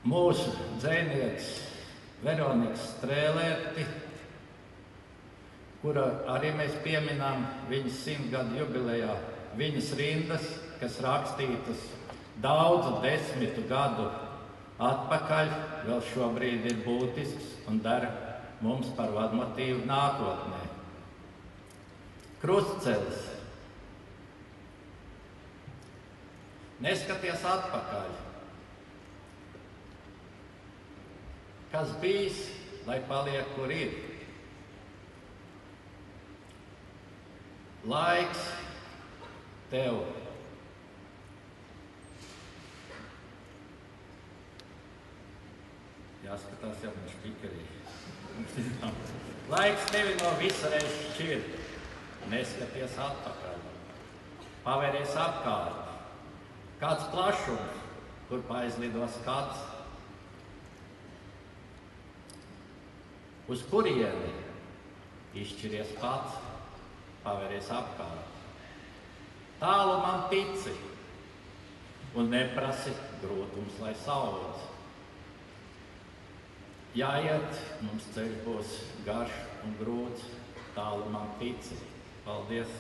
mūsu dzejnieks Veronikas Strēlērti, kura arī mēs pieminām viņas 100 gadu jubilejā, viņas rindas, kas rakstītas daudzu desmitu gadu atpakaļ, vēl šobrīd ir būtisks un dara mums par vadmotīvu nākotnē. Krustcelis. Neskaties atpakaļ. Kas bijis, lai paliek, kur ir. Laiks tev. Jāskatās, ja viņš pikarī. Laiks tevi no visreiz šķir. Neskaties atpakaļ. Pavēries apkārt. Kāds plašums, kur aizlido skats. Uz kurieni izšķiries pats, pavēries apkārt. Tālu man tici un neprasi grūtums, lai saudz. Jāiet, mums ceļš būs garš un grūts, tālu man tici. Paldies!